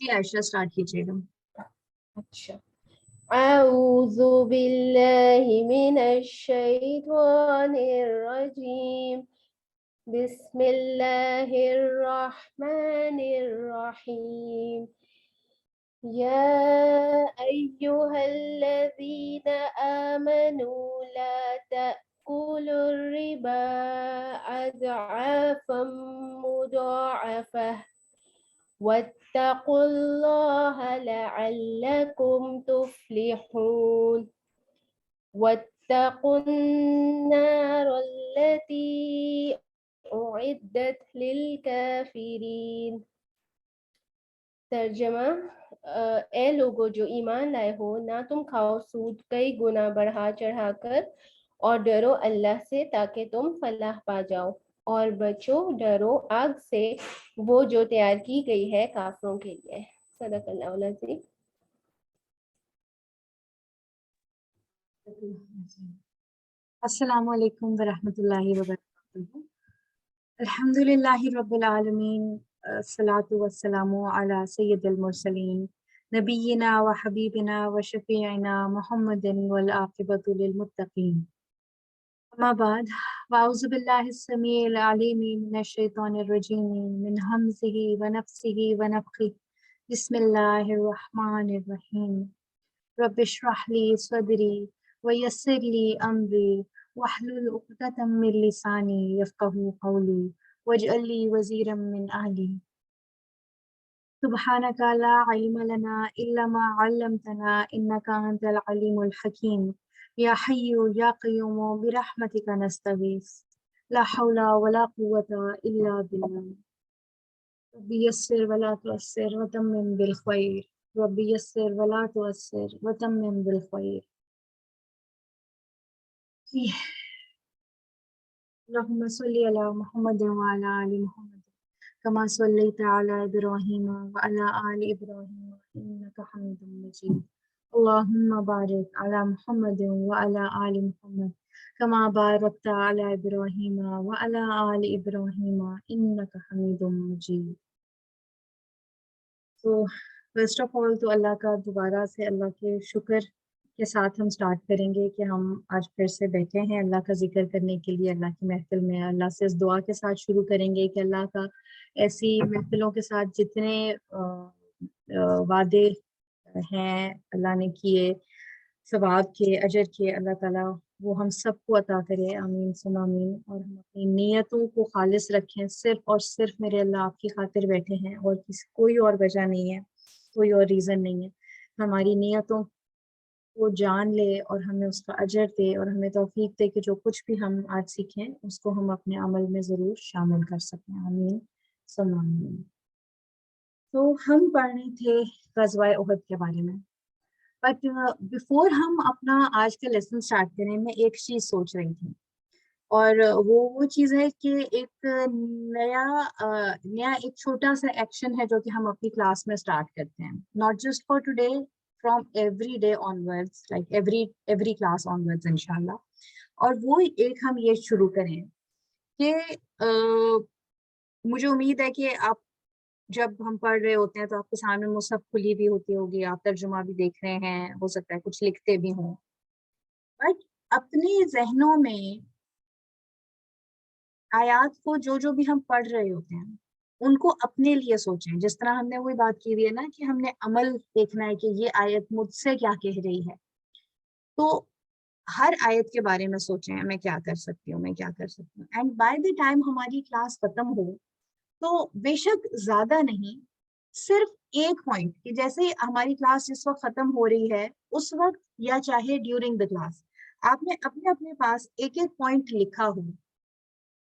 جی عائشہ start کیجیے گا. اچھا. اعوذ باللہ من الشیطان الرجیم. بسم اللہ الرحمن الرحیم. یا ایہا الذین آمنوا لا تأکلوا الربا اضعافا مضاعفہ واتقوا اللہ لعلکم تفلحون. واتقوا النار التي أعدت للكافرین. ترجمہ: اے لوگو جو ایمان لائے ہو، نہ تم کھاؤ سود کئی گنا بڑھا چڑھا کر، اور ڈرو اللہ سے تاکہ تم فلاح پا جاؤ، اور بچو ڈرو آگ سے وہ جو تیار کی گئی ہے کافروں کے لیے. صدق اللہ العظیم. السلام علیکم ورحمۃ اللہ وبرکاتہ. الحمد للہ رب العالمین، الصلاۃ والسلام علی سید المرسلین نبینا و حبیبنا و شفیعنا محمد والعاقبۃ للمتقین. اما بعد، واعوذ باللہ السمیع العلیم من الشیطان الرجیم من ہمزہ ونفسہ ونفخہ. بسم اللہ الرحمن الرحیم. رب اشرح لی صدری ویسر لی امری واحلل عقدۃ من لسانی یفقہوا قولی واجعل لی وزیرا من اہلی. سبحانک لا علم لنا الا ما علمتنا انک انت العلیم الحکیم. یا حی یا قیوم برحمتک نستغیث لا حول ولا قوة الا باللہ. رب یسر ولا تعسر وتمم بالخیر. رب یسر ولا تعسر وتمم بالخیر. اللہم صلی علی محمد وعلی آل محمد کما صلیت علی ابراہیم وعلی آل ابراہیم انک حمید مجید. اللہم بارک علی محمد وعلی آل محمد کما بارکت علی ابراہیم وعلی آل ابراہیم انک حمید مجید. تو فرسٹ آف آل تو اللہ کا دوبارہ سے اللہ کے شکر کے ساتھ ہم سٹارٹ کریں گے کہ ہم آج پھر سے بیٹھے ہیں اللہ کا ذکر کرنے کے لیے اللہ کی محفل میں. اللہ سے اس دعا کے ساتھ شروع کریں گے کہ اللہ کا ایسی محفلوں کے ساتھ جتنے وعدے ہیں اللہ نے کیے ثواب کے اجر کے، اللہ تعالیٰ وہ ہم سب کو عطا کرے. آمین ثم آمین. اور ہم اپنی نیتوں کو خالص رکھیں، صرف اور صرف میرے اللہ آپ کی خاطر بیٹھے ہیں، اور کوئی اور وجہ نہیں ہے، کوئی اور ریزن نہیں ہے. ہماری نیتوں کو جان لے اور ہمیں اس کا اجر دے، اور ہمیں توفیق دے کہ جو کچھ بھی ہم آج سیکھیں اس کو ہم اپنے عمل میں ضرور شامل کر سکیں. آمین ثم آمین. تو ہم پڑھ رہے تھے غزوہ احد کے بارے میں، بٹ بیفور ہم اپنا آج کا لیسن اسٹارٹ کریں میں ایک چیز سوچ رہی تھی، اور وہ چیز ہے کہ ایک نیا ایک چھوٹا سا ایکشن ہے جو کہ ہم اپنی کلاس میں اسٹارٹ کرتے ہیں، not just for today, from every day onwards, like every class onwards انشاءاللہ. اور وہ ایک ہم یہ شروع کریں کہ مجھے امید ہے کہ آپ جب ہم پڑھ رہے ہوتے ہیں تو آپ کے سامنے مصحف کھلی بھی ہوتی ہوگی، آپ ترجمہ بھی دیکھ رہے ہیں، ہو سکتا ہے کچھ لکھتے بھی ہوں، بٹ اپنے ذہنوں میں آیات کو جو بھی ہم پڑھ رہے ہوتے ہیں ان کو اپنے لیے سوچیں. جس طرح ہم نے وہی بات کی ہوئی ہے نا کہ ہم نے عمل دیکھنا ہے کہ یہ آیت مجھ سے کیا کہہ رہی ہے. تو ہر آیت کے بارے میں سوچیں میں کیا کر سکتی ہوں، میں کیا کر سکتی ہوں. اینڈ بائی دی ٹائم ہماری کلاس ختم ہو تو بے شک زیادہ نہیں، صرف ایک پوائنٹ کہ جیسے ہماری کلاس جس وقت ختم ہو رہی ہے اس وقت یا چاہے ڈیورنگ دا کلاس آپ نے اپنے اپنے پاس ایک ایک پوائنٹ لکھا ہو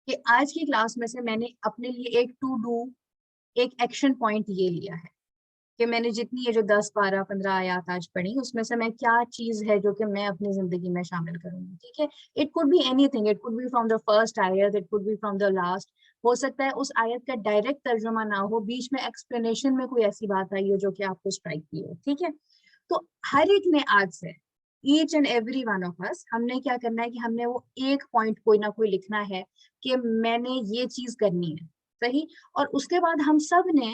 کہ آج کی کلاس میں سے میں نے اپنے لیے ایک ٹو ڈو، ایک ایکشن پوائنٹ یہ لیا ہے کہ میں نے جتنی یہ جو 10 12 15 آیات آج پڑھی اس میں سے میں کیا چیز ہے جو کہ میں اپنی زندگی میں شامل کروں گی. ٹھیک ہے، it could be any thing, it could be from the first آیت، it could be from the last. ہو سکتا ہے اس آیت کا ڈائریکٹ ترجمہ نہ ہو، بیچ میں ایکسپلینیشن میں کوئی ایسی بات آئی ہو جو کہ آپ کو اسٹرائک کی ہو. ٹھیک ہے، تو ہر ایک نے آج سے each and every one of اس ہم نے کیا کرنا ہے کہ ہم نے وہ ایک پوائنٹ کوئی نہ کوئی لکھنا ہے کہ میں نے یہ چیز کرنی ہے. صحیح، اور اس کے بعد ہم سب نے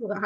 to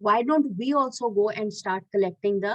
why don't we also go and start collecting the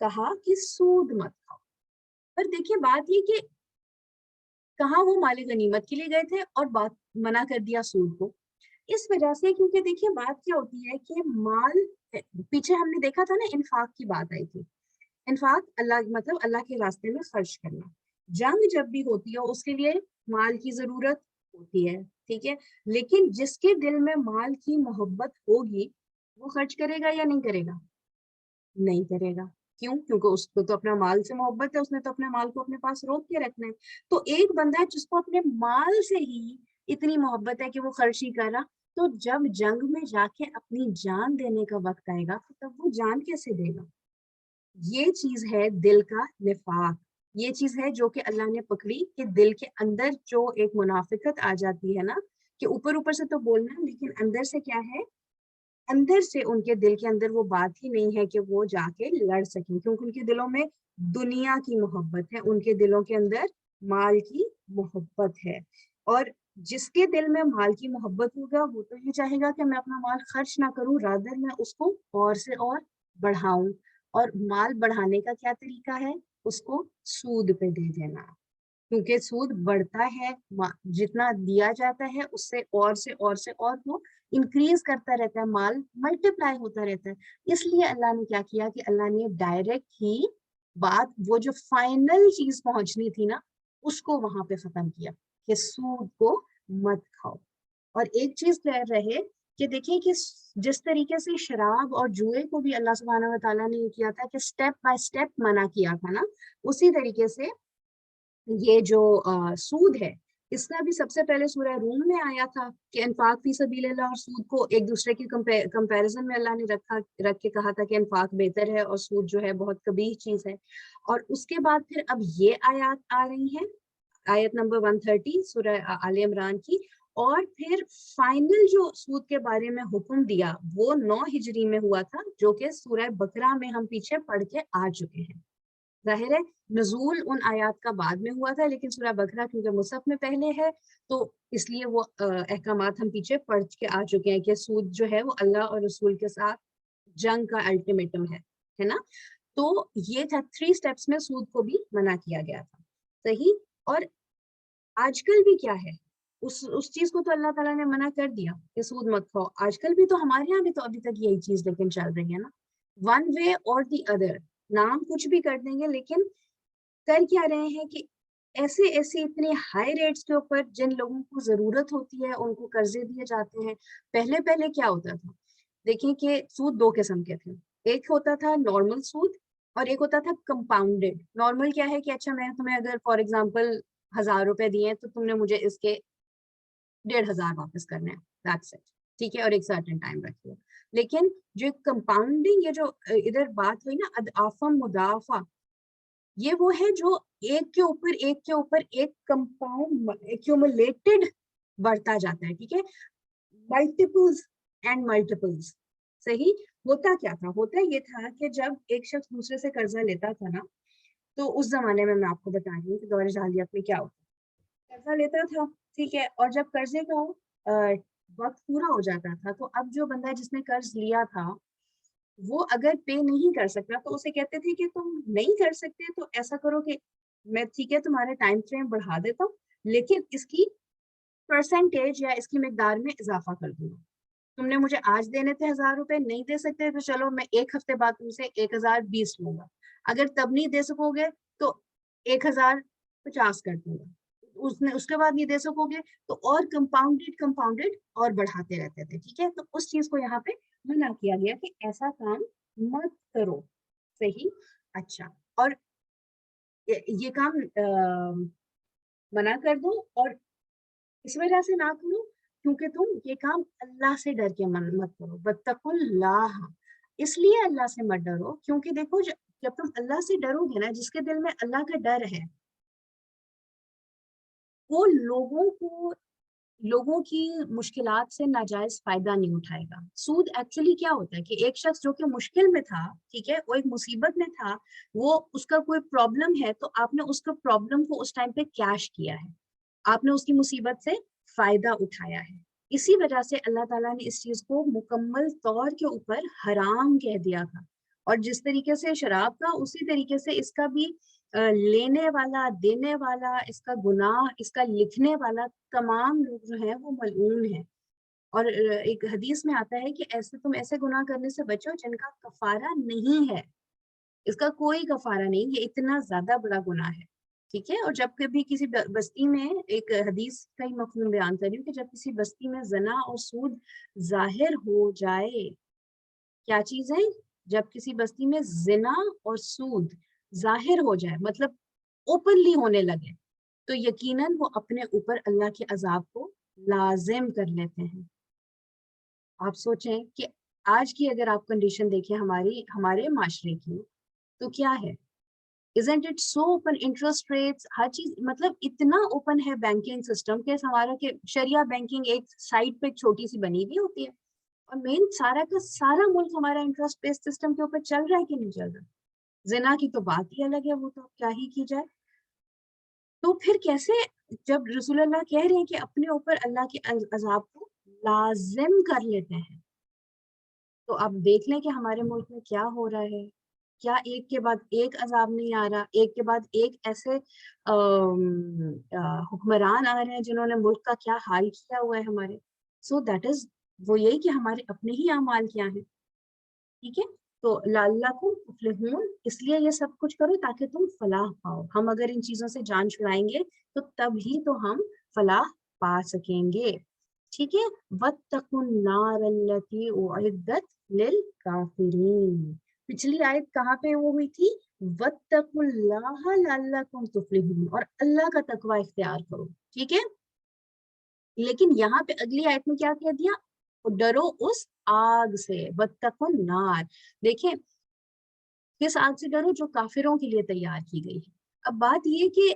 کہا کہ سود مت کھاؤ. پر دیکھیے بات یہ کہ کہاں وہ مال غنیمت کے لیے گئے تھے اور بات منع کر دیا سود کو. اس وجہ سے کیونکہ دیکھیے بات کیا ہوتی ہے کہ مال, پیچھے ہم نے دیکھا تھا نا انفاق کی بات آئی تھی. انفاق اللہ مطلب اللہ کے راستے میں خرچ کرنا. جنگ جب بھی ہوتی ہے اس کے لیے مال کی ضرورت ہوتی ہے, ٹھیک ہے, لیکن جس کے دل میں مال کی محبت ہوگی وہ خرچ کرے گا یا نہیں کرے گا؟ نہیں کرے گا. کیوں؟ کیونکہ اس کو تو اپنا مال سے محبت ہے, اس نے تو اپنے مال کو اپنے پاس روک کے رکھنا ہے. تو ایک بندہ ہے جس کو اپنے مال سے ہی اتنی محبت ہے کہ وہ خرچ نہیں کر رہا, تو جب جنگ میں جا کے اپنی جان دینے کا وقت آئے گا تو تب وہ جان کیسے دے گا؟ یہ چیز ہے دل کا نفاق. یہ چیز ہے جو کہ اللہ نے پکڑی کہ دل کے اندر جو ایک منافقت آ جاتی ہے نا, کہ اوپر اوپر سے تو بولنا لیکن اندر سے کیا ہے, اندر سے ان کے دل کے اندر وہ بات ہی نہیں ہے کہ وہ جا کے لڑ سکیں, کیونکہ ان کے دلوں میں دنیا کی محبت ہے, ان کے دلوں کے اندر مال کی محبت ہے. اور جس کے دل میں مال کی محبت ہوگا وہ تو یہ چاہے گا کہ میں اپنا مال خرچ نہ کروں, رادر میں اس کو اور سے اور بڑھاؤں. اور مال بڑھانے کا کیا طریقہ ہے؟ اس کو سود پہ دے دینا, کیونکہ سود بڑھتا ہے, جتنا دیا جاتا ہے اس سے اور وہ انکریز کرتا رہتا ہے, مال ملٹیپلائی ہوتا رہتا ہے. اس لیے اللہ نے کیا کیا کہ اللہ نے ڈائریکٹ ہی بات, وہ جو فائنل چیز پہنچنی تھی نا, اس کو وہاں پہ ختم کیا کہ سود کو مت کھاؤ. اور ایک چیز کہہ رہے کہ دیکھیں کہ جس طریقے سے شراب اور جوئے کو بھی اللہ سبحانہ و تعالیٰ نے یہ کیا تھا کہ سٹیپ بائی سٹیپ منع کیا تھا نا, اسی طریقے سے یہ جو سود ہے اس کا بھی سب سے پہلے سورہ روم میں آیا تھا کہ انفاق فی سبیل اللہ اور سود کو ایک دوسرے کے کمپیریزن میں اللہ نے رکھ کے کہا تھا کہ انفاق بہتر ہے اور سود جو ہے بہت قبیح چیز ہے. اور اس کے بعد پھر اب یہ آیات آ رہی ہیں, آیت نمبر 130 سورہ آل عمران کی, اور پھر فائنل جو سود کے بارے میں حکم دیا وہ 9 ہجری میں ہوا تھا, جو کہ سورہ بقرہ میں ہم پیچھے پڑھ کے آ چکے ہیں. ظاہر ہے نزول ان آیات کا بعد میں ہوا تھا, لیکن سورہ بقرہ کیونکہ مصحف میں پہلے ہے تو اس لیے وہ احکامات ہم پیچھے پڑھ کے آ چکے ہیں کہ سود جو ہے وہ اللہ اور رسول کے ساتھ جنگ کا الٹیمیٹم ہے نا. تو یہ تھا 3 سٹیپس میں سود کو بھی منع کیا گیا تھا, صحیح. اور آج کل بھی کیا ہے, اس چیز کو تو اللہ تعالیٰ نے منع کر دیا کہ سود مت کھاؤ. آج کل بھی تو ہمارے یہاں بھی تو ابھی تک یہی چیز لیکن چل رہی ہے نا, ون وے اور دی ادر. نام کچھ بھی کر دیں گے لیکن کر کیا رہے ہیں کہ ایسے اتنے ہائی ریٹس کے اوپر جن لوگوں کو ضرورت ہوتی ہے ان کو قرضے دیے جاتے ہیں. پہلے کیا ہوتا تھا, دیکھیں کہ سود 2 قسم کے تھے. ایک ہوتا تھا نارمل سود اور ایک ہوتا تھا کمپاؤنڈیڈ. نارمل کیا ہے کہ اچھا میں تمہیں اگر فار ایگزامپل 1000 روپے دیے تو تم نے مجھے اس کے 1500 واپس کرنا ہے, دیٹس اٹ, ٹھیک ہے, اور ایک سرٹن ٹائم رکھیے. لیکن جو کمپاؤنڈنگ, یہ جو ادھر بات ہوئی نا اضافہ مضافہ, یہ وہ ہے جو ایک کے اوپر ایک کمپاؤنڈ ایکومولیٹڈ بڑھتا جاتا ہے, ٹھیک ہے, ملٹیپلز اینڈ ملٹیپلز. صحیح. ہوتا کیا تھا, ہوتا یہ تھا کہ جب ایک شخص دوسرے سے قرضہ لیتا تھا نا, تو اس زمانے میں آپ کو بتا رہی ہوں کہ دور جاہلیت میں کیا ہوتا, قرضہ لیتا تھا, ٹھیک ہے, اور جب قرضے کا وقت پورا ہو جاتا تھا تو اب جو بندہ جس نے قرض لیا تھا وہ اگر پے نہیں کر سکتا تو اسے کہتے تھے کہ تم نہیں کر سکتے تو ایسا کرو کہ میں ٹھیک ہے تمہارے ٹائم فریم بڑھا دیتا ہوں, لیکن اس کی پرسنٹیج یا اس کی مقدار میں اضافہ کر دوں گا. تم نے مجھے آج دینے تھے 1000 روپے, نہیں دے سکتے تو چلو میں 1 ہفتے بعد تم سے 1020 لوں گا. اگر تب نہیں دے سکو گے تو 1050 کر دوں گا. اس کے بعد نہیں دے سکو گے تو اور کمپاؤنڈیڈ اور بڑھاتے رہتے تھے, ٹھیک ہے. تو اس چیز کو یہاں پہ منع کیا گیا کہ ایسا کام مت کرو, صحیح. اچھا, اور یہ کام منع کر دو, اور اس وجہ سے نہ کرو کیونکہ تم یہ کام اللہ سے ڈر کے مت کرو. واتقوا اللہ, اس لیے اللہ سے مت ڈرو کیونکہ دیکھو جب تم اللہ سے ڈرو گے نا, جس کے دل میں اللہ کا ڈر ہے وہ لوگوں کی مشکلات سے ناجائز فائدہ نہیں اٹھائے گا. سود ایکچولی کیا ہوتا ہے کہ ایک شخص جو کہ مشکل میں تھا, ٹھیک ہے, وہ ایک مصیبت میں تھا, وہ اس کا کوئی پرابلم ہے تو آپ نے اس کا پرابلم کو اس ٹائم پہ کیش کیا ہے, آپ نے اس کی مصیبت سے فائدہ اٹھایا ہے. اسی وجہ سے اللہ تعالیٰ نے اس چیز کو مکمل طور کے اوپر حرام کہہ دیا تھا. اور جس طریقے سے شراب کا اسی طریقے سے اس کا بھی لینے والا، دینے والا، اس کا گناہ، اس کا لکھنے والا، تمام لوگ جو ہیں وہ ملعون ہیں. اور ایک حدیث میں آتا ہے کہ ایسے تم ایسے گناہ کرنے سے بچو جن کا کفارہ نہیں ہے، اس کا کوئی کفارہ نہیں، یہ اتنا زیادہ بڑا گناہ ہے. ٹھیک ہے. اور جب کبھی کسی بستی میں، ایک حدیث کا ہی مفہوم بیان کر رہی ہوں، کہ جب کسی بستی میں زنا اور سود ظاہر ہو جائے، کیا چیز ہے؟ جب کسی بستی میں زنا اور سود ظاہر ہو جائے، مطلب اوپنلی ہونے لگے، تو یقیناً وہ اپنے اوپر اللہ کے عذاب کو لازم کر لیتے ہیں. آپ سوچیں کہ آج کی اگر آپ کنڈیشن دیکھیں ہمارے معاشرے کی، تو کیا ہے؟ isn't it so open, interest rates، ہر چیز مطلب اتنا اوپن ہے بینکنگ سسٹم کہ ہمارا کہ شریعہ بینکنگ ایک سائٹ پہ چھوٹی سی بنی ہوئی ہوتی ہے، اور مین سارا کا سارا ملک ہمارا انٹرسٹ بیس سسٹم کے اوپر چل رہا ہے کہ نہیں چل رہا. زنا کی تو بات ہی الگ ہے، وہ تو کیا ہی کی جائے. تو پھر کیسے جب رسول اللہ کہہ رہے ہیں کہ اپنے اوپر اللہ کے عذاب کو لازم کر لیتے ہیں، تو آپ دیکھ لیں کہ ہمارے ملک میں کیا ہو رہا ہے. کیا ایک کے بعد ایک عذاب نہیں آ رہا، ایک کے بعد ایک ایسے حکمران آ رہے ہیں جنہوں نے ملک کا کیا حال کیا ہوا ہے ہمارے. سو دیٹ از وہ یہی کہ ہمارے اپنے ہی اعمال کیا ہیں. ٹھیک ہے. تو لعلکم تفلحون، اس لیے یہ سب کچھ کرو تاکہ تم فلاح پاؤ. ہم اگر ان چیزوں سے جان چھڑائیں گے تو تب ہی تو ہم فلاح پا سکیں گے. ٹھیک ہے. واتقوا النار التي اعدت للکافرین. پچھلی آیت کہاں پہ وہ ہوئی تھی؟ واتقوا اللہ لعلکم تفلحون، اور اللہ کا تقوی اختیار کرو. ٹھیک ہے. لیکن یہاں پہ اگلی آیت میں کیا کہہ دیا؟ ڈرو اس آگ سے. واتقوا النار، دیکھیں کس آگ سے ڈرو؟ جو کافروں کے لیے تیار کی گئی ہے. اب بات یہ کہ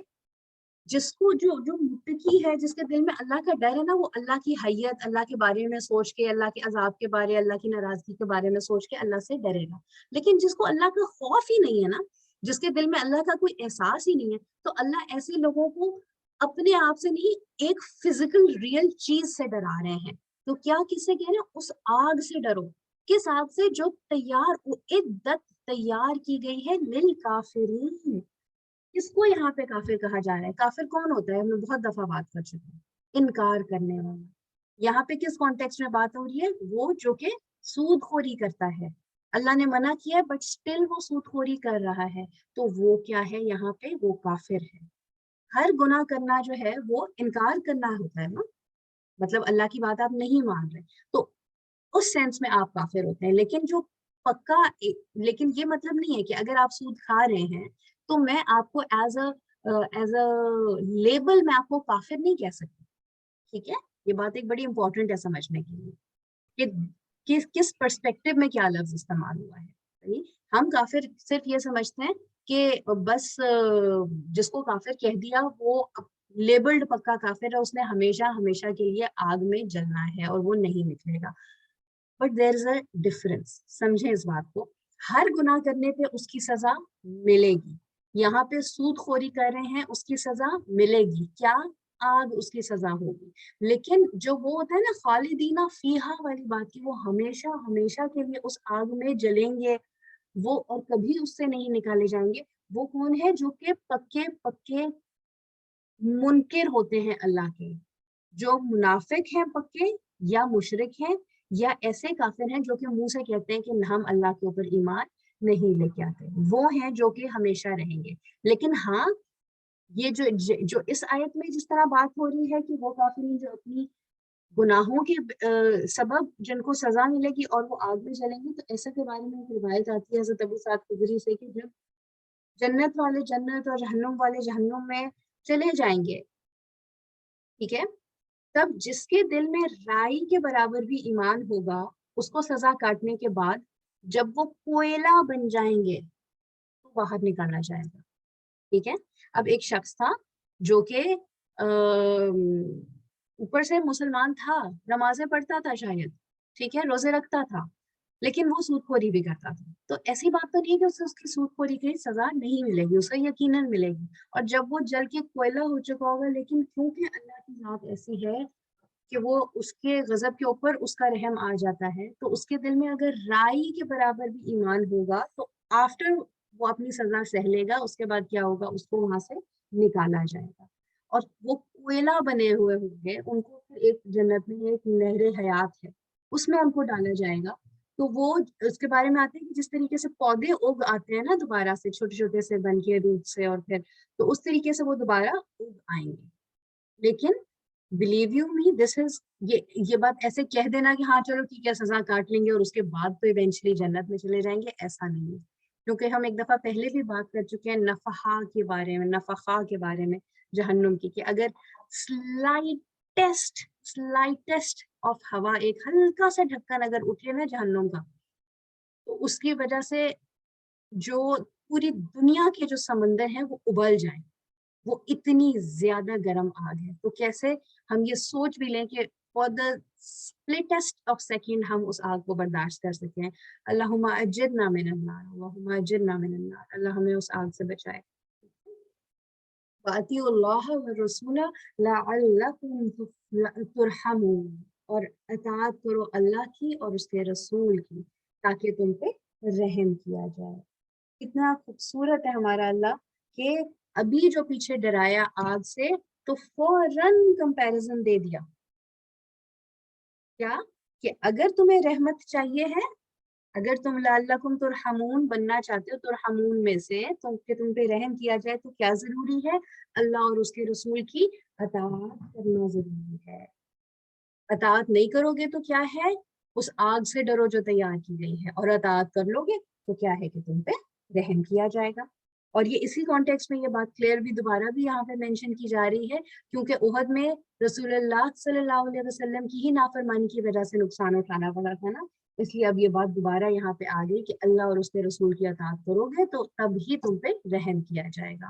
جس کو جو متقی ہے، جس کے دل میں اللہ کا ڈر ہے نا، وہ اللہ کی حیت، اللہ کے بارے میں سوچ کے، اللہ کے عذاب کے بارے، اللہ کی ناراضگی کے بارے میں سوچ کے اللہ سے ڈرے گا. لیکن جس کو اللہ کا خوف ہی نہیں ہے نا، جس کے دل میں اللہ کا کوئی احساس ہی نہیں ہے، تو اللہ ایسے لوگوں کو اپنے آپ سے نہیں، ایک فزیکل ریئل چیز سے ڈرا رہے ہیں. تو کیا کس سے کہہ رہے ہیں؟ اس آگ سے ڈرو. کس آگ سے؟ جو تیار کی گئی ہے للکافرین. کس کو یہاں پہ کافر کہا جا رہا ہے؟ کافر کون ہوتا ہے؟ میں بہت دفعہ بات کر چکی ہوں. انکار کرنے والا. یہاں پہ کس کانٹیکسٹ میں بات ہو رہی ہے؟ وہ جو کہ سود خوری کرتا ہے. اللہ نے منع کیا ہے بٹ سٹل وہ سود خوری کر رہا ہے، تو وہ کیا ہے یہاں پہ؟ وہ کافر ہے. ہر گناہ کرنا جو ہے وہ انکار کرنا ہوتا ہے نا، مطلب اللہ کی بات آپ نہیں مان رہے، تو اس سینس میں آپ کافر ہوتے ہیں. لیکن جو پکا، لیکن یہ مطلب نہیں ہے کہ اگر آپ سود کھا رہے ہیں تو میں آپ کو ایز اے لیبل میں آپ کو کافر نہیں کہہ سکتی. ٹھیک ہے. یہ بات ایک بڑی امپورٹنٹ ہے سمجھنے کے لیے کہ کس پرسپیکٹو میں کیا لفظ استعمال ہوا ہے. ہم کافر صرف یہ سمجھتے ہیں کہ بس جس کو کافر کہہ دیا وہ لیبلڈ پکا کافر ہے، اس نے ہمیشہ ہمیشہ کے لیے آگ میں جلنا ہے اور وہ نہیں نکلے گا. But there is a difference. سمجھیں اس بات کو. ہر گناہ کرنے پہ اس کی سزا ملے گی. یہاں پہ سود خوری کر رہے ہیں، اس کی سزا ملے گی. کیا؟ آگ اس کی سزا ہوگی. لیکن جو وہ ہوتا ہے نا خالدینہ فیہا والی بات کی، وہ ہمیشہ ہمیشہ کے لیے اس آگ میں جلیں گے وہ، اور کبھی اس سے نہیں نکالے جائیں گے. وہ کون ہے؟ جو کہ پکے پکے منکر ہوتے ہیں اللہ کے، جو منافق ہیں پکے، یا مشرک ہیں، یا ایسے کافر ہیں جو کہ منہ سے کہتے ہیں کہ ہم اللہ کے اوپر ایمان نہیں لے کے آتے. وہ ہیں جو کہ ہمیشہ رہیں گے. لیکن ہاں، یہ جو اس آیت میں جس طرح بات ہو رہی ہے کہ وہ کافر جو اپنی گناہوں کے سبب جن کو سزا ملے گی اور وہ آگ میں جلیں گے، تو ایسا کے بارے میں ایک روایت آتی ہے حضرت ابو سعید خدری سے کہ جب جنت والے جنت اور جہنم والے جہنم میں چلے جائیں گے، ٹھیک ہے، تب جس کے دل میں رائی کے برابر بھی ایمان ہوگا، اس کو سزا کاٹنے کے بعد جب وہ کوئلہ بن جائیں گے تو باہر نکالا جائے گا. ٹھیک ہے. اب ایک شخص تھا جو کہ اوپر سے مسلمان تھا، نمازیں پڑھتا تھا شاید، ٹھیک ہے، روزے رکھتا تھا، لیکن وہ سود خوری بھی کرتا تھا. تو ایسی بات تو نہیں ہے کہ اسے اس کی سود خوری کی سزا نہیں ملے گی، اسے یقیناً ملے گی. اور جب وہ جل کے کوئلہ ہو چکا ہوگا، لیکن کیونکہ اللہ کی ذات ایسی ہے کہ وہ اس کے غضب کے اوپر اس کا رحم آ جاتا ہے، تو اس کے دل میں اگر رائی کے برابر بھی ایمان ہوگا تو آفٹر وہ اپنی سزا سہ لے گا، اس کے بعد کیا ہوگا، اس کو وہاں سے نکالا جائے گا اور وہ کوئلہ بنے ہوئے ہوں گے، ان کو پھر ایک جنت میں ایک نہر حیات ہے اس میں ان کو ڈالا جائے گا. تو وہ اس کے بارے میں آتے ہیں کہ جس طریقے سے پودے اگ آتے ہیں نا دوبارہ سے چھوٹے چھوٹے سے بن کے دودھ سے، اور پھر تو اس طریقے سے وہ دوبارہ اگ آئیں گے. لیکن بلیو یو می دس از یہ بات ایسے کہہ دینا کہ ہاں چلو ٹھیک ہے سزا کاٹ لیں گے اور اس کے بعد تو ایونچولی جنت میں چلے جائیں گے، ایسا نہیں ہے. کیونکہ ہم ایک دفعہ پہلے بھی بات کر چکے ہیں نفحا کے بارے میں، نفخا کے بارے میں جہنم کی، کہ اگر سلائٹسٹ آف ہوا، ایک ہلکا سا ڈھکن اگر اٹھے نا جہنم کا، تو اس کی وجہ سے جو پوری دنیا کے جو سمندر ہیں وہ ابل جائیں، وہ اتنی زیادہ گرم آگ ہے. تو کیسے ہم یہ سوچ بھی لیں کہ فار دا سپلٹسٹ آف سیکنڈ ہم اس آگ کو برداشت کر سکتے ہیں. اللہم اجرنا من النار، اللہم اجرنا من النار، اللہ ہمیں اس آگ سے بچائے. وَأَطِیعُوا اللَّهَ وَالرَّسُولَ لَعَلَّکُمْ تُرْحَمُونَ، اور اطاعت کرو اللہ کی اور اس کے رسول کی تاکہ تم پہ رحم کیا جائے. کتنا خوبصورت ہے ہمارا اللہ کہ ابھی جو پیچھے ڈرایا آگ سے تو فوراً کمپیریزن دے دیا. کیا کہ اگر تمہیں رحمت چاہیے ہے، اگر تم لعلکم ترحمون بننا چاہتے ہو، ترحمون میں سے کہ تم پہ رحم کیا جائے، تو کیا ضروری ہے؟ اللہ اور اس کے رسول کی اطاعت کرنا ضروری ہے. اطاعت نہیں کرو گے تو کیا ہے؟ اس آگ سے ڈرو جو تیار کی گئی ہے، اور اطاعت کر لو گے تو کیا ہے کہ تم پہ رحم کیا جائے گا. اور یہ اسی کانٹیکسٹ میں یہ بات کلیئر بھی دوبارہ بھی یہاں پہ مینشن کی جا رہی ہے، کیونکہ احد میں رسول اللہ صلی اللہ علیہ وسلم کی ہی نافرمانی کی وجہ سے نقصان اٹھانا پڑا تھا نا، اس لیے اب یہ بات دوبارہ یہاں پہ آ گئی کہ اللہ اور اس کے رسول کی اطاعت کرو گے تو تب ہی تم پہ رحم کیا جائے گا.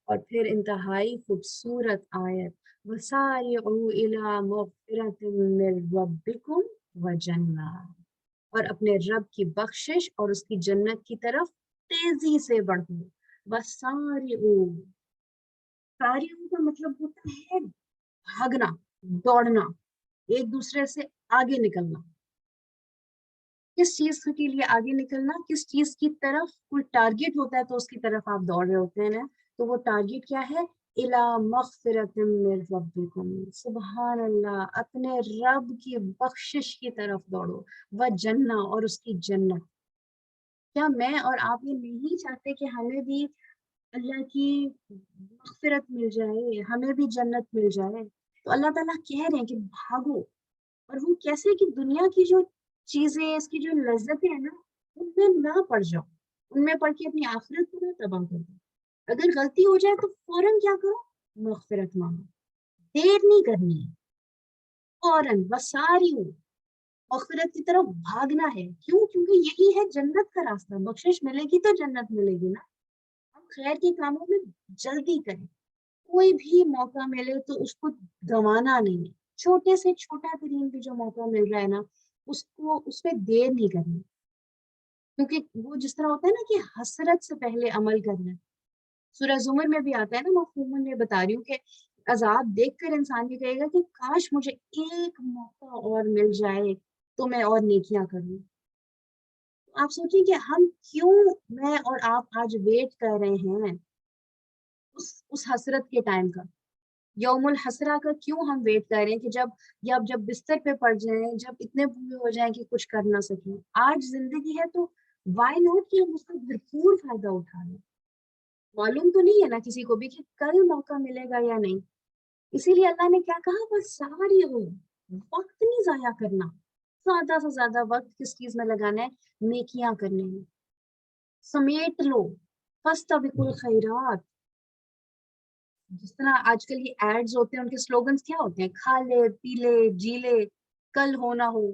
اور پھر انتہائی خوبصورت آیت، وَسَارِعُوا إِلَىٰ مَغْفِرَةٍ مِّن رَبِّكُمْ وَجَنَّةٍ، اور اپنے رب کی بخشش اور اس کی جنت کی طرف تیزی سے بڑھو. وَسَارِعُوا، سارعوا کا مطلب ہوتا ہے بھاگنا، دوڑنا، ایک دوسرے سے آگے نکلنا. کس چیز کے لیے آگے نکلنا؟ کس چیز کی طرف کوئی ٹارگیٹ ہوتا ہے تو اس کی طرف آپ دوڑ رہے ہوتے ہیں نا، تو وہ ٹارگیٹ کیا ہے؟ اِلَىٰ مَغْفِرَةٍ مِّن رَبِّكُمْ، سبحان اللہ، اپنے رب کی بخشش کی طرف دوڑو. وَجَنَّةٍ، اور اس کی جنت. کیا میں اور آپ یہ نہیں چاہتے کہ ہمیں بھی اللہ کی مغفرت مل جائے، ہمیں بھی جنت مل جائے؟ تو اللہ تعالیٰ کہہ رہے ہیں کہ بھاگو. اور وہ کیسے کہ دنیا کی جو چیزیں، اس کی جو لذتیں ہیں نا، ان میں نہ پڑ جاؤ، ان میں پڑ کے اپنی آخرت کو نہ تباہ کر دو. اگر غلطی ہو جائے تو فوراً کیا کرو؟ مغفرت مانگو، دیر نہیں کرنی ہے، فوراً. وساریو، مغفرت کی طرف بھاگنا ہے. کیوں؟ کیونکہ یہی ہے جنت کا راستہ. بخشش ملے گی تو جنت ملے گی نا. ہم خیر کے کاموں میں جلدی کریں، کوئی بھی موقع ملے تو اس کو گنوانا نہیں ہے. چھوٹے سے چھوٹا ترین بھی جو موقع مل رہا ہے نا، اس پہ دیر نہیں کرنی. کیونکہ وہ جس طرح ہوتا ہے نا کہ حسرت سے پہلے عمل کرنا. سورہ زمر میں بھی آتا ہے نا، مفہوماً میں بتا رہی ہوں کہ عذاب دیکھ کر انسان یہ کہے گا کہ کاش مجھے ایک موقع اور مل جائے تو میں اور نیکیاں کروں. آپ سوچیں کہ ہم کیوں، میں اور آپ آج ویٹ کر رہے ہیں اس حسرت کے ٹائم کا، یوم الحسرہ کا کیوں ہم ویٹ کر رہے ہیں کہ جب بستر پہ پڑ جائیں، جب اتنے بوڑھے ہو جائیں کہ کچھ کر نہ سکیں. آج زندگی ہے تو وائی ناٹ کہ ہم اس کا بھرپور فائدہ اٹھا لیں. معلوم تو نہیں ہے نا کسی کو بھی کہ کل موقع ملے گا یا نہیں. اسی لیے اللہ نے کیا کہا؟ بس ساری وقت نہیں ضائع کرنا، زیادہ سے زیادہ وقت کس چیز میں لگانا ہے؟ نیکیاں کرنے میں. سمیٹ لو، فاستبقوا الخیرات. جس طرح آج کل یہ ایڈز ہوتے ہیں، ان کے سلوگنز کیا ہوتے ہیں؟ کھا لے، پی لے، جی لے، کل ہو نہ ہو.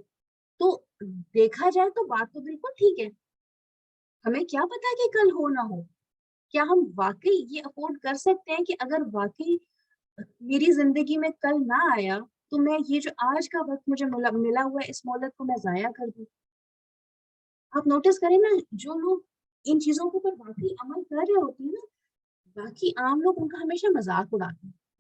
تو دیکھا جائے تو بات تو بالکل ٹھیک ہے. ہمیں کیا پتا کہ کل ہو نہ ہو؟ کیا ہم واقعی یہ افورڈ کر سکتے ہیں کہ اگر واقعی میری زندگی میں کل نہ آیا تو میں یہ جو آج کا وقت مجھے ملا ہوا ہے، اس مہلت کو میں ضائع کر دوں؟ آپ نوٹس کریں نا، جو لوگ ان چیزوں کے اوپر واقعی عمل کر رہے ہوتے ہیں نا، باقی عام لوگ ان کا ہمیشہ مذاق اڑاتے ہیں.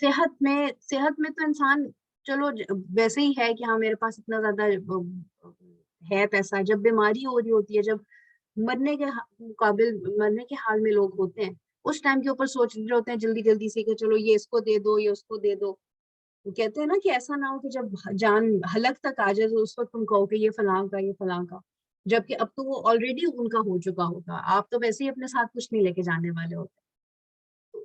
صحت میں تو انسان چلو ویسے ہی ہے کہ ہاں میرے پاس اتنا زیادہ ہے پیسہ، جب بیماری ہو رہی ہوتی ہے، جب مرنے کے مرنے کے حال میں لوگ ہوتے ہیں، اس ٹائم کے اوپر سوچ رہے ہوتے ہیں جلدی جلدی سے کہ چلو یہ اس کو دے دو، یہ اس کو دے دو. کہتے ہیں نا کہ ایسا نہ ہو کہ جب جان حلق تک آ جائے تو اس وقت تم کہو کہ یہ فلاں کا، یہ فلاں کا، جبکہ اب تو وہ آلریڈی ان کا ہو چکا ہوگا. آپ تو ویسے ہی اپنے ساتھ کچھ نہیں لے کے جانے والے ہوتے.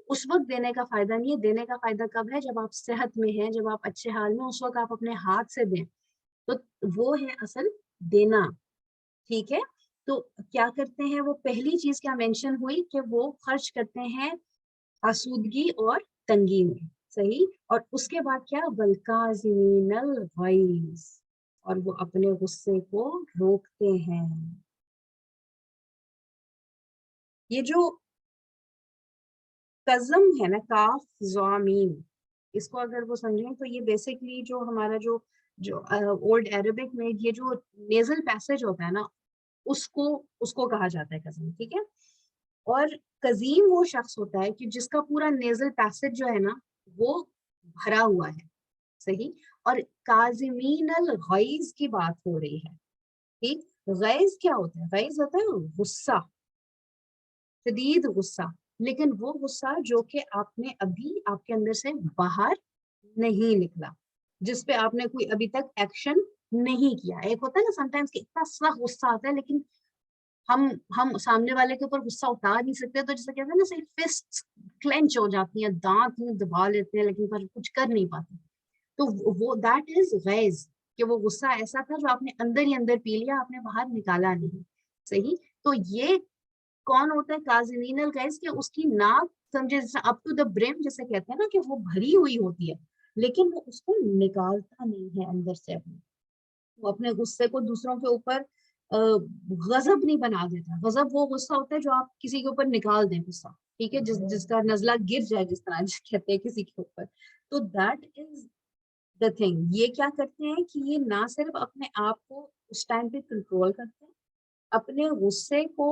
اس وقت دینے کا فائدہ نہیں ہے. دینے کا فائدہ کب ہے؟ جب آپ صحت میں ہیں، جب آپ اچھے حال میں، اس وقت آپ اپنے ہاتھ سے دیں، تو وہ ہے اصل دینا. ٹھیک ہے. تو کیا کرتے ہیں وہ؟ پہلی چیز کیا مینشن ہوئی کہ وہ خرچ کرتے ہیں آسودگی اور تنگی میں. صحیح. اور اس کے بعد کیا؟ والکاظمین الغیظ، اور وہ اپنے غصے کو روکتے ہیں. یہ جو قزم ہے نا، کاف ضامین، اس کو اگر وہ سمجھیں تو یہ بیسکلی جو ہمارا جو اولڈ عربک میں یہ جو نیزل پیسج ہوتا ہے نا، اس کو کہا جاتا ہے قزم. ٹھیک ہے. اور قزیم وہ شخص ہوتا ہے کہ جس کا پورا نیزل پیسج جو ہے نا وہ بھرا ہوا ہے. صحیح. اور کاظمین الغیظ کی بات ہو رہی ہے. ٹھیک. غیظ کیا ہوتا ہے؟ غیظ ہوتا ہے غصہ، شدید غصہ، لیکن وہ غصہ جو کہ آپ نے ابھی آپ کے اندر سے باہر نہیں نکلا، جس پہ آپ نے کوئی ابھی تک ایکشن نہیں کیا. ایک ہوتا ہے نا سم ٹائمس کہ اتنا سخت غصہ آتا ہے لیکن ہم سامنے والے کے اوپر غصہ اتار نہیں سکتے، تو جیسے کہتے ہیں نا صرف فسٹ کلینچ ہو جاتی ہیں، دانت منہ دبا لیتے ہیں لیکن پر کچھ کر نہیں پاتے. تو وہ دیٹ از غیظ، کہ وہ غصہ ایسا تھا جو آپ نے اندر ہی اندر پی لیا، آپ نے باہر نکالا نہیں. صحیح. تو یہ کون ہوتا ہے کاظمین الغیظ؟ کہ اس کی ناک سمجھے اپ ٹو دا بریم جیسے کہتے ہیں نا کہ وہ بھری ہوئی ہوتی ہے، لیکن وہ اس کو نکالتا نہیں ہے اندر سے. وہ اپنے غصے کو دوسروں کے اوپر غضب نہیں بنا دیتا. غضب وہ غصہ ہوتا ہے جو آپ کسی کے اوپر نکال دیں غصہ. ٹھیک ہے. جس کا نزلہ گر جائے، جس طرح کہتے ہیں کسی کے اوپر. تو دیٹ از دا تھنگ. یہ کیا کرتے ہیں کہ یہ نہ صرف اپنے آپ کو اس ٹائم پہ کنٹرول کرتے ہیں، اپنے غصے کو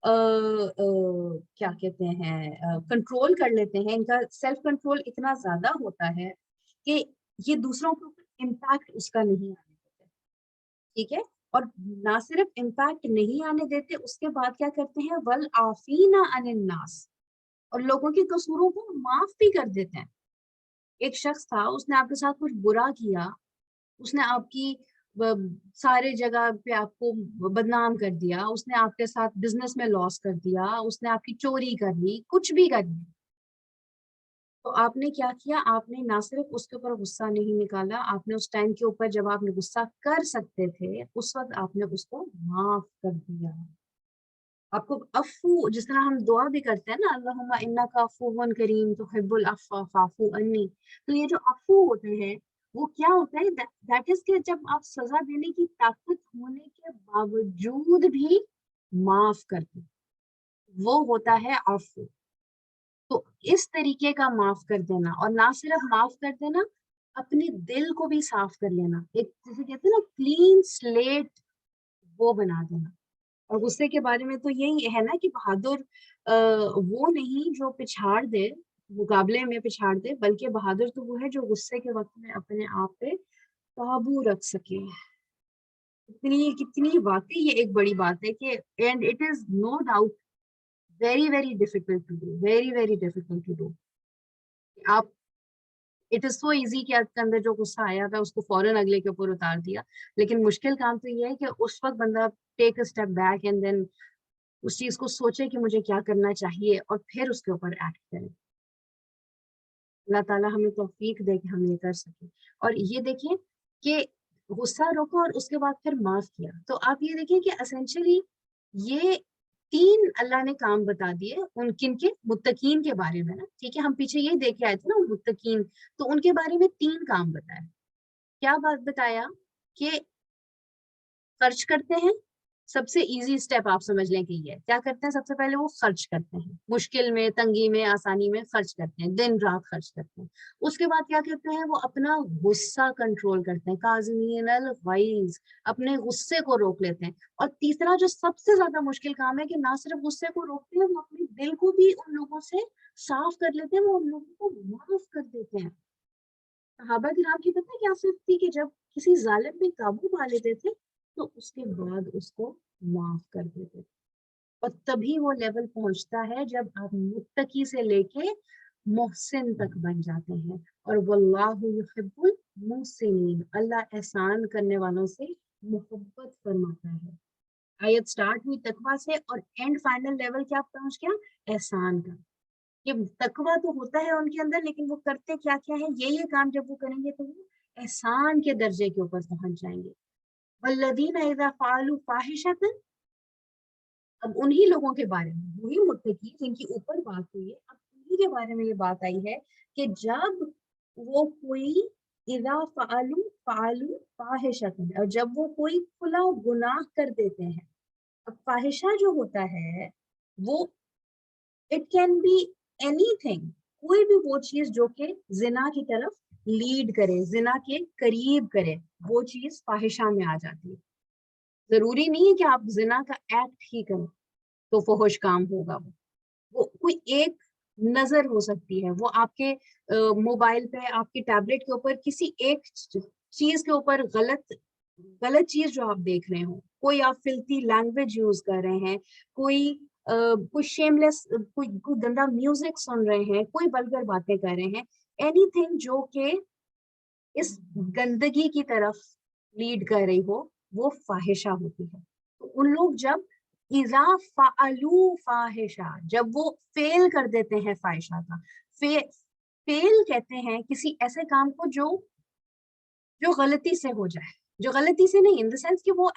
کیا کہتے ہیں کنٹرول کر لیتے ہیں. ان کا سیلف کنٹرول اتنا زیادہ ہوتا ہے کہ یہ دوسروں کے اوپر امپیکٹ اس کا نہیں آنے دیتے. ٹھیک ہے. اور نہ صرف امپیکٹ نہیں آنے دیتے، اس کے بعد کیا کرتے ہیں؟ والعافین عن الناس، اور لوگوں کے قصوروں کو معاف بھی کر دیتے ہیں. ایک شخص تھا، اس نے آپ کے ساتھ کچھ برا کیا، اس نے آپ کی سارے جگہ پہ آپ کو بدنام کر دیا، اس نے آپ کے ساتھ بزنس میں لاس کر دیا، اس نے آپ کی چوری کر لی، کچھ بھی کر لی. تو آپ نے کیا کیا؟ آپ نے نہ صرف اس کے اوپر غصہ نہیں نکالا، آپ نے اس ٹائم کے اوپر جب آپ نے غصہ کر سکتے تھے اس وقت آپ نے اس کو معاف کر دیا. آپ کو عفو، جس طرح ہم دعا بھی کرتے ہیں نا، اللہم انک عفو کریم تحب العفو فاعف عنی، تو یہ جو عفو ہوتے ہیں وہ کیا ہوتا ہے؟ دیٹ از کہ جب آپ سزا دینے کی طاقت ہونے کے باوجود بھی معاف کر دیں، وہ ہوتا ہے عفو. تو اس طریقے کا معاف کر دینا، اور نہ صرف معاف کر دینا، اپنے دل کو بھی صاف کر لینا. ایک جیسے کہتے ہیں نا کلین سلیٹ، وہ بنا دینا. اور غصے کے بارے میں تو یہی ہے نا کہ بہادر وہ نہیں جو پچھاڑ دے، مقابلے میں پچھاڑ دے، بلکہ بہادر تو وہ ہے جو غصے کے وقت میں اپنے آپ پہ قابو رکھ سکے. کتنی واقعی یہ ایک بڑی بات ہے کہ and it is no doubt very very difficult to do, very very difficult to do. آپ اٹ از سو ایزی کہ آپ کے اندر جو غصہ آیا تھا اس کو فوراً اگلے کے اوپر اتار دیا، لیکن مشکل کام تو یہ ہے کہ اس وقت بندہ take a step back and then اس چیز کو سوچے کہ مجھے کیا کرنا چاہیے اور پھر اس کے اوپر ایکٹ کریں. اللہ تعالیٰ ہمیں توفیق دے کہ ہم یہ کر سکیں. اور یہ دیکھیں کہ غصہ روکو اور اس کے بعد پھر معاف کیا. تو آپ یہ دیکھیں کہ اسینشلی یہ 3 اللہ نے کام بتا دیے ان کن کے؟ متقین کے بارے میں نا. ٹھیک ہے. ہم پیچھے یہ دیکھ کے آئے تھے نا متقین، تو ان کے بارے میں 3 کام بتایا. کیا بات بتایا؟ کہ خرچ کرتے ہیں، سب سے ایزی اسٹیپ آپ سمجھ لیں کہ یہ کیا کرتے ہیں، سب سے پہلے وہ خرچ کرتے ہیں، مشکل میں، تنگی میں، آسانی میں خرچ کرتے ہیں، دن رات خرچ کرتے ہیں. اس کے بعد کیا کرتے ہیں، وہ اپنا غصہ کنٹرول کرتے ہیں، کاظمین الغیظ، اپنے غصے کو روک لیتے ہیں. اور تیسرا جو سب سے زیادہ مشکل کام ہے کہ نہ صرف غصے کو روکتے ہیں، وہ اپنے دل کو بھی ان لوگوں سے صاف کر لیتے ہیں، وہ ان لوگوں کو معاف کر دیتے ہیں. صحابہ کرام کی پتہ ہے کیا صفت تھی کہ جب کسی ظالم پہ قابو پا لیتے تھے تو اس کے بعد اس کو معاف کر دیتے تھے. اور تبھی وہ لیول پہنچتا ہے جب آپ متقی سے لے کے محسن تک بن جاتے ہیں. اور واللہ یحب المحسنین، اللہ احسان کرنے والوں سے محبت فرماتا ہے. آیت سٹارٹ ہوئی تقویٰ سے اور اینڈ فائنل لیول کیا پہنچ گیا، احسان کا. کہ تقویٰ تو ہوتا ہے ان کے اندر، لیکن وہ کرتے کیا کیا ہے، یہ کام جب وہ کریں گے تو وہ احسان کے درجے کے اوپر پہنچ جائیں گے. والذین اذا فعلوا فاحشۃ، اب انہی لوگوں کے بارے میں، وہی متقی جن کی اوپر بات ہوئی ہے، اب انہی کے بارے میں یہ بات آئی ہے کہ جب وہ کوئی اذا فعلوا فاحشۃ، اور جب وہ کوئی کھلا گناہ کر دیتے ہیں. اب فاحشہ جو ہوتا ہے وہ اٹ کین بی اینی تھنگ، کوئی بھی وہ چیز جو کہ زنا کی طرف لیڈ کرے، زنا کے قریب کرے، وہ چیز فاحشہ میں آ جاتی ہے. ضروری نہیں ہے کہ آپ زنا کا ایکٹ ہی کریں تو فحش کام ہوگا. وہ کوئی ایک نظر ہو سکتی ہے، وہ آپ کے موبائل پہ، آپ کے ٹیبلٹ کے اوپر کسی ایک چیز کے اوپر غلط چیز جو آپ دیکھ رہے ہوں، کوئی آپ فلتی لینگویج یوز کر رہے ہیں، کوئی شیملیس، کوئی گندا میوزک سن رہے ہیں، کوئی ولگر باتیں کر رہے ہیں، اینی تھنگ جو کہ اس گندگی کی طرف لیڈ کر رہی ہو، وہ فاحشہ ہوتی ہے. تو ان لوگ جب اذا فعلوا فاحشہ، جب وہ فیل کر دیتے ہیں فاحشہ کا، فیل کہتے ہیں کسی ایسے کام کو جو غلطی سے ہو جائے، جو غلطی سے نہیں ان دا سینس کہ وہ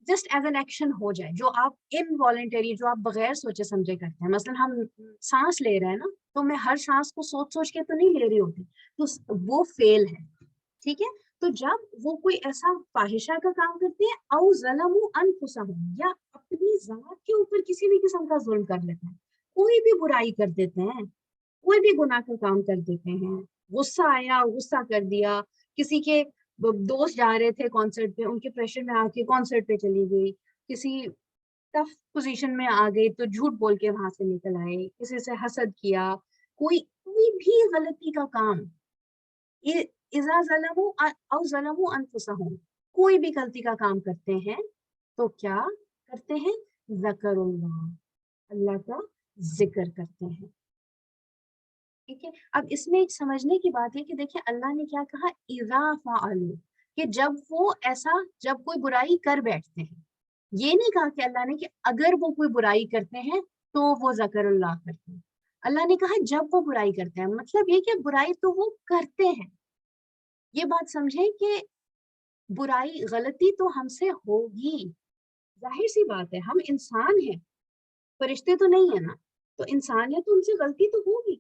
جسٹ ایز این ایکشن ہو جائے، جو آپ انوالنٹری، جو آپ بغیر سوچے سمجھے کرتے ہیں. مثلا ہم سانس لے رہے ہیں نا، تو میں ہر سانس کو سوچ کے تو نہیں لے رہی ہوتی، تو وہ فیل ہے. ٹھیک ہے، تو جب وہ کوئی ایسا فاحشہ کا کام کرتے ہیں، او ظلموا انفسہم، یا اپنی ذات کے اوپر کسی بھی قسم کا ظلم کر لیتے ہیں، کوئی بھی برائی کر دیتے ہیں، کوئی بھی گناہ کا کام کر دیتے ہیں، غصہ آیا، غصہ کر دیا، کسی کے دوست جا رہے تھے کانسرٹ پہ، ان کے پریشر میں آ کے کانسرٹ پہ چلی گئی، کسی ٹف پوزیشن میں آ گئی تو جھوٹ بول کے وہاں سے نکل آئے، کسی سے حسد کیا، کوئی بھی غلطی کا کام، اذا ظلموا او ظلموا انفسہم، کوئی بھی غلطی کا کام کرتے ہیں تو کیا کرتے ہیں، ذکر اللہ کا ذکر کرتے ہیں. ٹھیک ہے، اب اس میں ایک سمجھنے کی بات ہے کہ دیکھیں اللہ نے کیا کہا، اذا فعلوا، کہ جب وہ ایسا، جب کوئی برائی کر بیٹھتے ہیں. یہ نہیں کہا کہ اللہ نے کہ اگر وہ کوئی برائی کرتے ہیں تو وہ ذکر اللہ کرتے ہیں. اللہ نے کہا جب وہ برائی کرتے ہیں، مطلب یہ کہ برائی تو وہ کرتے ہیں. یہ بات سمجھیں کہ برائی، غلطی تو ہم سے ہوگی، ظاہر سی بات ہے، ہم انسان ہیں، فرشتے تو نہیں ہے نا، تو انسان ہے تو ان سے غلطی تو ہوگی.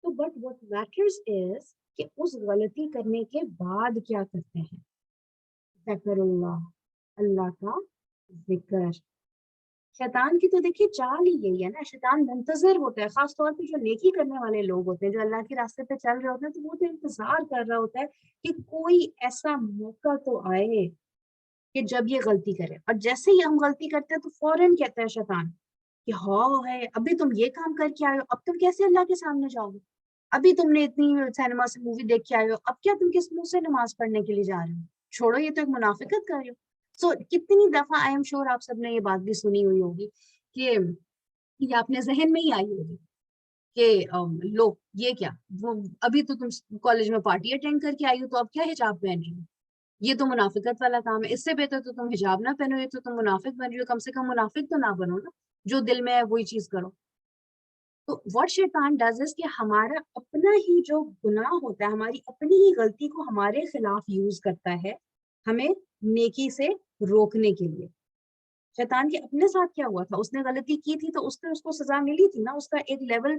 تو بٹ what matters is کہ اس غلطی کرنے کے بعد کیا کرتے ہیں، ذکر اللہ کا ذکر. شیطان کی تو دیکھیے چال ہی یہی ہے نا، شیطان منتظر ہوتا ہے، خاص طور پہ جو نیکی کرنے والے لوگ ہوتے ہیں، جو اللہ کے راستے پہ چل رہے ہوتے ہیں، تو وہ تو انتظار کر رہا ہوتا ہے کہ کوئی ایسا موقع تو آئے کہ جب یہ غلطی کرے. اور جیسے ہی ہم غلطی کرتے ہیں تو فوراً کہتا ہے شیطان کہ ہاں ہے، ابھی تم یہ کام کر کے آئے ہو، اب تم کیسے اللہ کے سامنے جاؤ گے، ابھی تم نے اتنی سینما سے مووی دیکھ کے آئے ہو، اب کیا تم کس منہ سے نماز پڑھنے کے لیے جا رہے ہو، چھوڑو یہ تو ایک منافقت کر رہے ہو. سو کتنی دفعہ آئی ایم شور آپ سب نے یہ بات بھی سنی ہوئی ہوگی کہ یہ اپنے ذہن میں ہی آئی ہوگی کہ لو یہ کیا، وہ ابھی تو تم کالج میں پارٹی اٹینڈ کر کے آئی ہو تو اب کیا حجاب پہن رہی ہو، یہ تو منافقت والا کام ہے، اس سے بہتر تو تم حجاب نہ پہنو، یہ تو تم منافق بن رہی ہو، کم سے کم منافق تو نہ بنو نا، جو دل میں ہے وہی چیز کرو. تو واٹ شیطان ڈز از کہ ہمارا اپنا ہی جو گناہ ہوتا ہے، ہماری اپنی ہی غلطی کو ہمارے خلاف یوز کرتا ہے، ہمیں نیکی سے روکنے کے لیے. شیطان کے اپنے ساتھ کیا ہوا تھا، اس نے غلطی کی تھی تو اس کو سزا ملی تھی نا، اس کا ایک لیول،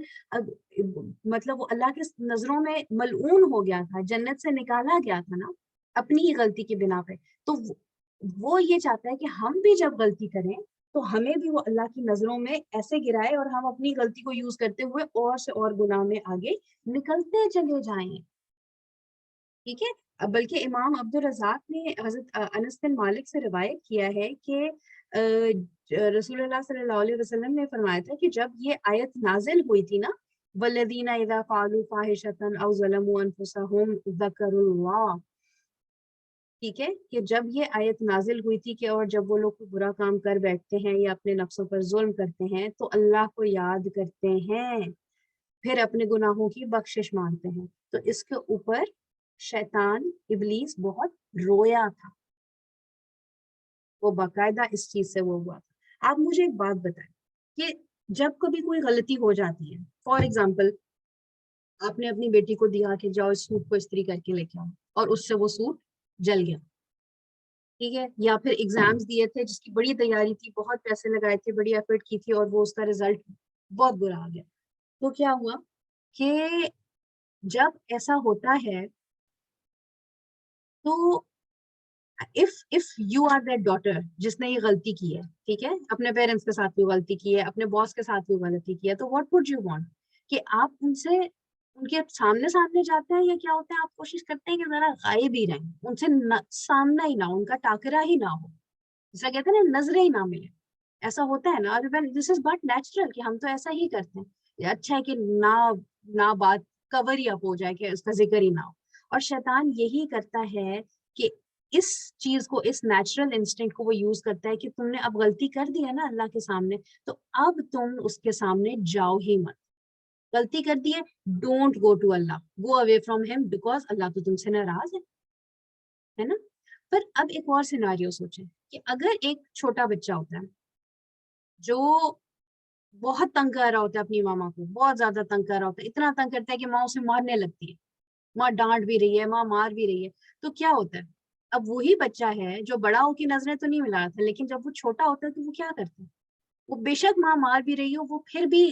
مطلب وہ اللہ کے نظروں میں ملعون ہو گیا تھا، جنت سے نکالا گیا تھا نا، اپنی ہی غلطی کی بنا پہ. تو وہ یہ چاہتا ہے کہ ہم بھی جب غلطی کریں تو ہمیں بھی وہ اللہ کی نظروں میں ایسے گرائے اور ہم اپنی غلطی کو یوز کرتے ہوئے اور سے اور گناہ میں آگے نکلتے چلے جائیں. ٹھیک ہے. بلکہ امام عبدالرزاق نے حضرت انس بن مالک سے روایت کیا ہے کہ رسول اللہ صلی اللہ علیہ وسلم نے فرمایا تھا کہ جب یہ آیت نازل ہوئی تھی نا والذین اذا فعلوا فاحشۃ او ظلموا انفسهم ذکروا اللہ، ٹھیک ہے، کہ جب یہ آیت نازل ہوئی تھی کہ اور جب وہ لوگ کوئی برا کام کر بیٹھتے ہیں یا اپنے نفسوں پر ظلم کرتے ہیں تو اللہ کو یاد کرتے ہیں، پھر اپنے گناہوں کی بخشش مانگتے ہیں. تو اس کے اوپر شیطان ابلیس بہت رویا تھا، وہ باقاعدہ اس چیز سے وہ ہوا تھا. آپ مجھے ایک بات بتائیں کہ جب کبھی کوئی غلطی ہو جاتی ہے، فار ایگزامپل آپ نے اپنی بیٹی کو دیا کہ جاؤ اس سوٹ کو استری کر کے لے کے آؤ اور اس سے وہ سوٹ جل گیا، ٹھیک ہے، یا پھر ایگزامز دیے تھے جس کی بڑی تیاری تھی، بہت پیسے لگائے تھے، بڑی ایفرٹ کی تھی اور وہ اس کا رزلٹ بہت برا آ گیا. تو کیا ہوا کہ جب ایسا ہوتا ہے تو if you are that daughter جس نے یہ غلطی کی ہے، ٹھیک ہے، اپنے پیرنٹس کے ساتھ بھی غلطی کی ہے، اپنے باس کے ساتھ بھی غلطی کی ہے، تو what would you want کہ آپ ان سے ان کے سامنے جاتے ہیں یا کیا ہوتا ہے آپ کوشش کرتے ہیں کہ ذرا غائب ہی رہیں، ان سے سامنا ہی نہ ہو، ان کا ٹاکرا ہی نہ ہو، جیسا کہتے ہیں نا نظریں ہی نہ ملے. ایسا ہوتا ہے نا، دس از بٹ نیچرل کہ ہم تو ایسا ہی کرتے ہیں. اچھا ہے کہ نہ بات کور ہی اپ ہو جائے کہ اس کا ذکر ہی نہ ہو. اور شیطان یہی کرتا ہے کہ اس چیز کو، اس نیچرل انسٹنکٹ کو وہ یوز کرتا ہے کہ تم نے اب غلطی کر دی ہے نا اللہ کے سامنے، تو اب تم اس کے سامنے جاؤ ہی مت. غلطی کر دی ہے، don't go to Allah, go away from ہم، بیکاز اللہ تو تم سے ناراض ہے نا. پر اب ایک اور سیناریو سوچیں کہ اگر ایک چھوٹا بچہ ہوتا ہے جو بہت تنگ کر رہا ہوتا ہے اپنی ماما کو، بہت زیادہ تنگ کر رہا ہوتا ہے، اتنا تنگ کرتا ہے کہ ماں اسے مارنے لگتی ہے، ماں ڈانٹ بھی رہی ہے، ماں مار بھی رہی ہے، تو کیا ہوتا ہے؟ اب وہی بچہ ہے جو بڑا ہو کی نظریں تو نہیں ملا تھا، لیکن جب وہ چھوٹا ہوتا ہے تو وہ کیا کرتا ہے؟ وہ بے شک ماں مار بھی رہی ہو، وہ پھر بھی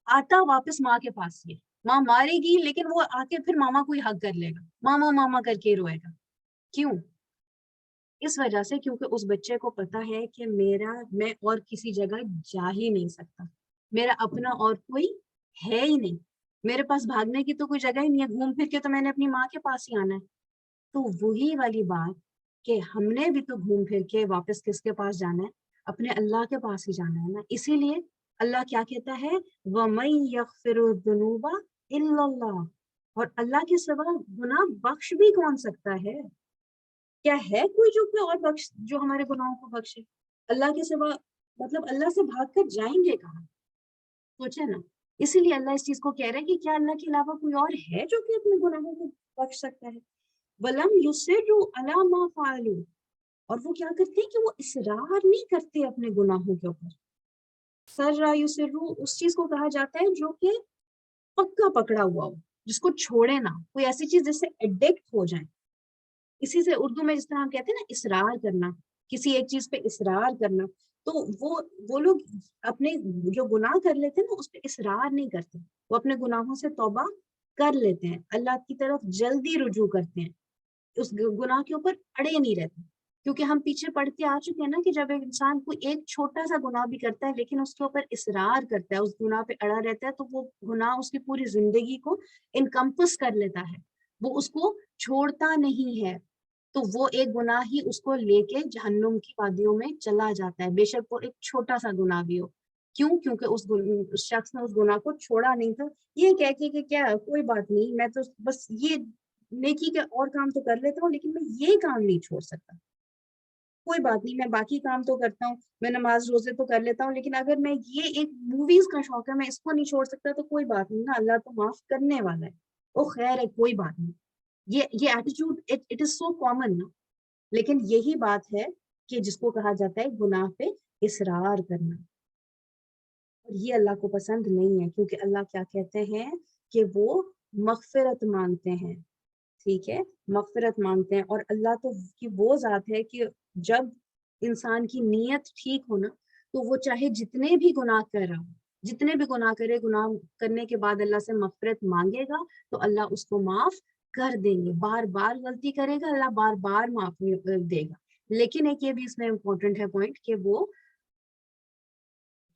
آتا واپس ماں کے پاس ہی ہے. ماں مارے گی لیکن وہ آ کے پھر ماما کو ہی حق کر لے گا، ماما ماما کر کے روئے گا. کیوں؟ اس وجہ سے کیونکہ اس بچے کو پتا ہے کہ میں اور کسی جگہ جا ہی نہیں سکتا، میرا اپنا اور کوئی ہے ہی نہیں، میرے پاس بھاگنے کی تو کوئی جگہ ہی نہیں ہے، گھوم پھر کے تو میں نے اپنی ماں کے پاس ہی آنا ہے. تو وہی والی بات کہ ہم نے بھی تو گھوم پھر کے واپس کس کے پاس جانا ہے؟ اپنے اللہ کے پاس ہی جانا ہے نا. اسی لیے اللہ کیا کہتا ہے؟ وَمَن يَغْفِرُ الذُّنُوبَ إِلَّا اللَّهُ، اور اللہ کے سوا گناہ بخش بھی کون سکتا ہے؟ کیا ہے کوئی جو کوئی اور بخش، جو ہمارے گناہوں کو بخشے؟ اللہ کے سوا، مطلب اللہ سے بھاگ کر جائیں گے کہاں؟ سوچے نا. اسی لیے اللہ اس چیز کو کہہ رہے ہیں کہ کیا اللہ کے علاوہ کوئی اور ہے جو کہ اپنے گناہوں کو بخش سکتا ہے؟ وَلَمْ يُصِرُّوا عَلَى مَا فَعَلُوا، اور وہ کیا کرتے ہیں کہ وہ اصرار نہیں کرتے اپنے گناہوں کے اوپر. سَرَّ يُصِرُّ اس چیز کو کہا جاتا ہے جو کہ پکا پکڑا ہوا ہو، جس کو چھوڑے نہ، کوئی ایسی چیز جس سے ایڈکٹ ہو جائیں. اسی سے اردو میں جس طرح ہم کہتے ہیں نا اصرار کرنا، کسی ایک چیز پہ اصرار کرنا، تو وہ لوگ اپنے جو گناہ کر لیتے ہیں نا اس پہ اصرار نہیں کرتے، وہ اپنے گناہوں سے توبہ کر لیتے ہیں، اللہ کی طرف جلدی رجوع کرتے ہیں، اس گناہ کے اوپر اڑے نہیں رہتے. کیونکہ ہم پیچھے پڑھتے آ چکے ہیں نا کہ جب ایک انسان کوئی ایک چھوٹا سا گناہ بھی کرتا ہے لیکن اس کے اوپر اصرار کرتا ہے، اس گناہ پہ اڑا رہتا ہے، تو وہ گناہ اس کی پوری زندگی کو انکمپس کر لیتا ہے، وہ اس کو چھوڑتا نہیں ہے. تو وہ ایک گناہ ہی اس کو لے کے جہنم کی وادیوں میں چلا جاتا ہے، بے شک وہ ایک چھوٹا سا گناہ بھی ہو. کیوں؟ کیونکہ اس شخص نے اس گناہ کو چھوڑا نہیں تھا، یہ کہہ کے کہ کیا کوئی بات نہیں، میں تو بس یہ نیکی کے اور کام تو کر لیتا ہوں لیکن میں یہ کام نہیں چھوڑ سکتا. کوئی بات نہیں، میں باقی کام تو کرتا ہوں، میں نماز روزے تو کر لیتا ہوں، لیکن اگر میں یہ ایک موویز کا شوق ہے میں اس کو نہیں چھوڑ سکتا، تو کوئی بات نہیں نا، اللہ تو معاف کرنے والا ہے، وہ خیر ہے، کوئی بات نہیں. یہ attitude it is so common نا. لیکن یہی بات ہے کہ جس کو کہا جاتا ہے گناہ پہ اصرار کرنا، اور یہ اللہ کو پسند نہیں ہے. کیونکہ اللہ کیا کہتے ہیں کہ وہ مغفرت مانگتے ہیں، ٹھیک ہے، مغفرت مانگتے ہیں. اور اللہ تو کی وہ ذات ہے کہ جب انسان کی نیت ٹھیک ہونا تو وہ چاہے جتنے بھی گناہ کر رہا ہو، جتنے بھی گناہ کرے، گناہ کرنے کے بعد اللہ سے مغفرت مانگے گا تو اللہ اس کو معاف کر دیں گے. بار بار غلطی کرے گا، اللہ بار بار معاف دے گا. لیکن ایک یہ بھی اس میں امپورٹنٹ ہے پوائنٹ کہ وہ